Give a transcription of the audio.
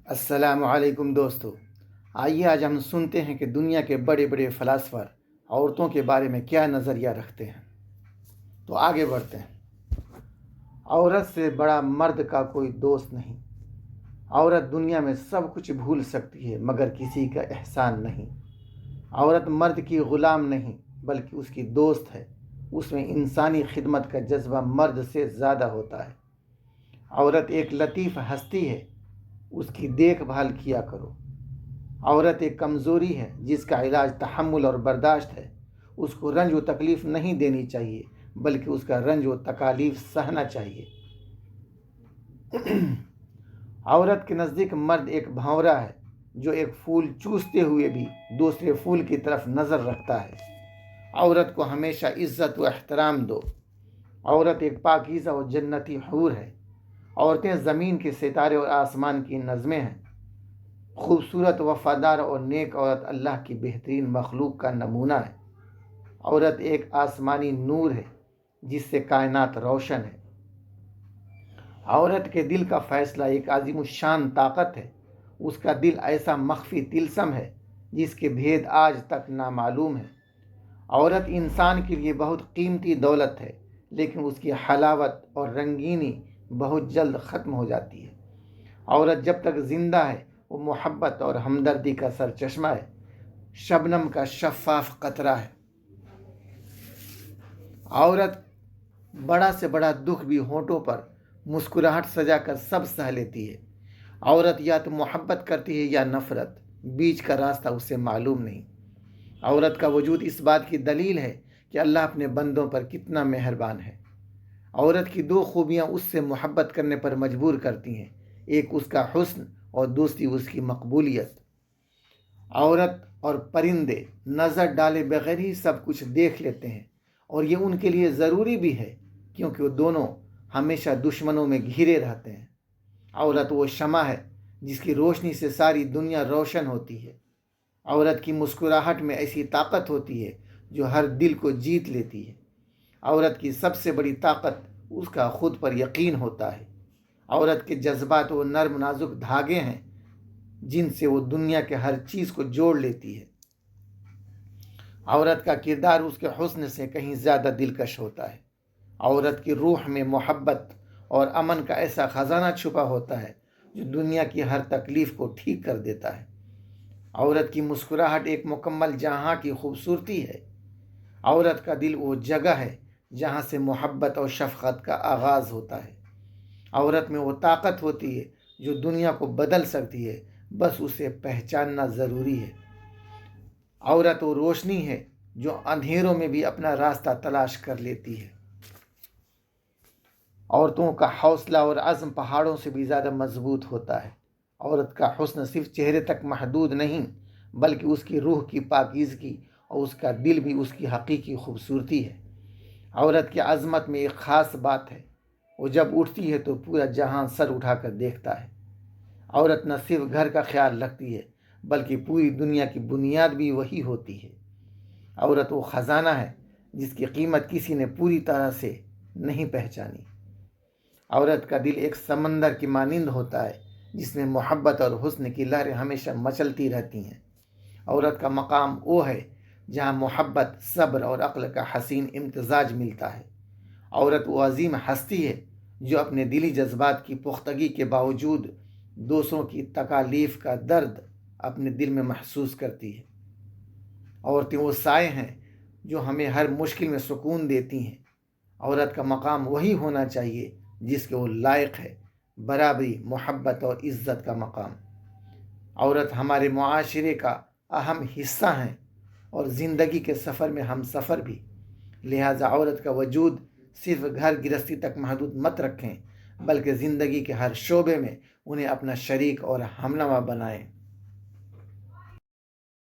السلام علیکم دوستو، آئیے آج ہم سنتے ہیں کہ دنیا کے بڑے بڑے فلاسفر عورتوں کے بارے میں کیا نظریہ رکھتے ہیں۔ تو آگے بڑھتے ہیں۔ عورت سے بڑا مرد کا کوئی دوست نہیں۔ عورت دنیا میں سب کچھ بھول سکتی ہے مگر کسی کا احسان نہیں۔ عورت مرد کی غلام نہیں بلکہ اس کی دوست ہے۔ اس میں انسانی خدمت کا جذبہ مرد سے زیادہ ہوتا ہے۔ عورت ایک لطیف ہستی ہے، اس کی دیکھ بھال کیا کرو۔ عورت ایک کمزوری ہے جس کا علاج تحمل اور برداشت ہے۔ اس کو رنج و تکلیف نہیں دینی چاہیے بلکہ اس کا رنج و تکالیف سہنا چاہیے۔ عورت کے نزدیک مرد ایک بھونرا ہے جو ایک پھول چوستے ہوئے بھی دوسرے پھول کی طرف نظر رکھتا ہے۔ عورت کو ہمیشہ عزت و احترام دو۔ عورت ایک پاکیزہ و جنتی حور ہے۔ عورتیں زمین کے ستارے اور آسمان کی نظمیں ہیں۔ خوبصورت، وفادار اور نیک عورت اللہ کی بہترین مخلوق کا نمونہ ہے۔ عورت ایک آسمانی نور ہے جس سے کائنات روشن ہے۔ عورت کے دل کا فیصلہ ایک عظیم الشان طاقت ہے۔ اس کا دل ایسا مخفی طلسم ہے جس کے بھید آج تک نامعلوم ہے۔ عورت انسان کے لیے بہت قیمتی دولت ہے لیکن اس کی حلاوت اور رنگینی بہت جلد ختم ہو جاتی ہے۔ عورت جب تک زندہ ہے وہ محبت اور ہمدردی کا سرچشمہ ہے، شبنم کا شفاف قطرہ ہے۔ عورت بڑا سے بڑا دکھ بھی ہونٹوں پر مسکراہٹ سجا کر سب سہ لیتی ہے۔ عورت یا تو محبت کرتی ہے یا نفرت، بیچ کا راستہ اسے معلوم نہیں۔ عورت کا وجود اس بات کی دلیل ہے کہ اللہ اپنے بندوں پر کتنا مہربان ہے۔ عورت کی دو خوبیاں اس سے محبت کرنے پر مجبور کرتی ہیں، ایک اس کا حسن اور دوسری اس کی مقبولیت۔ عورت اور پرندے نظر ڈالے بغیر ہی سب کچھ دیکھ لیتے ہیں اور یہ ان کے لیے ضروری بھی ہے کیونکہ وہ دونوں ہمیشہ دشمنوں میں گھرے رہتے ہیں۔ عورت وہ شمع ہے جس کی روشنی سے ساری دنیا روشن ہوتی ہے۔ عورت کی مسکراہٹ میں ایسی طاقت ہوتی ہے جو ہر دل کو جیت لیتی ہے۔ عورت کی سب سے بڑی طاقت اس کا خود پر یقین ہوتا ہے۔ عورت کے جذبات وہ نرم نازک دھاگے ہیں جن سے وہ دنیا کے ہر چیز کو جوڑ لیتی ہے۔ عورت کا کردار اس کے حسن سے کہیں زیادہ دلکش ہوتا ہے۔ عورت کی روح میں محبت اور امن کا ایسا خزانہ چھپا ہوتا ہے جو دنیا کی ہر تکلیف کو ٹھیک کر دیتا ہے۔ عورت کی مسکراہٹ ایک مکمل جہاں کی خوبصورتی ہے۔ عورت کا دل وہ جگہ ہے جہاں سے محبت اور شفقت کا آغاز ہوتا ہے۔ عورت میں وہ طاقت ہوتی ہے جو دنیا کو بدل سکتی ہے، بس اسے پہچاننا ضروری ہے۔ عورت وہ روشنی ہے جو اندھیروں میں بھی اپنا راستہ تلاش کر لیتی ہے۔ عورتوں کا حوصلہ اور عزم پہاڑوں سے بھی زیادہ مضبوط ہوتا ہے۔ عورت کا حسن صرف چہرے تک محدود نہیں بلکہ اس کی روح کی پاکیزگی اور اس کا دل بھی اس کی حقیقی خوبصورتی ہے۔ عورت کی عظمت میں ایک خاص بات ہے، وہ جب اٹھتی ہے تو پورا جہاں سر اٹھا کر دیکھتا ہے۔ عورت نہ صرف گھر کا خیال رکھتی ہے بلکہ پوری دنیا کی بنیاد بھی وہی ہوتی ہے۔ عورت وہ خزانہ ہے جس کی قیمت کسی نے پوری طرح سے نہیں پہچانی۔ عورت کا دل ایک سمندر کی مانند ہوتا ہے جس میں محبت اور حسن کی لہریں ہمیشہ مچلتی رہتی ہیں۔ عورت کا مقام وہ ہے جہاں محبت، صبر اور عقل کا حسین امتزاج ملتا ہے۔ عورت وہ عظیم ہستی ہے جو اپنے دلی جذبات کی پختگی کے باوجود دوسروں کی تکالیف کا درد اپنے دل میں محسوس کرتی ہے۔ عورتیں وہ سائے ہیں جو ہمیں ہر مشکل میں سکون دیتی ہیں۔ عورت کا مقام وہی ہونا چاہیے جس کے وہ لائق ہے، برابری، محبت اور عزت کا مقام۔ عورت ہمارے معاشرے کا اہم حصہ ہیں اور زندگی کے سفر میں ہم سفر بھی، لہٰذا عورت کا وجود صرف گھر گرہستی تک محدود مت رکھیں بلکہ زندگی کے ہر شعبے میں انہیں اپنا شریک اور ہمنوا بنائیں۔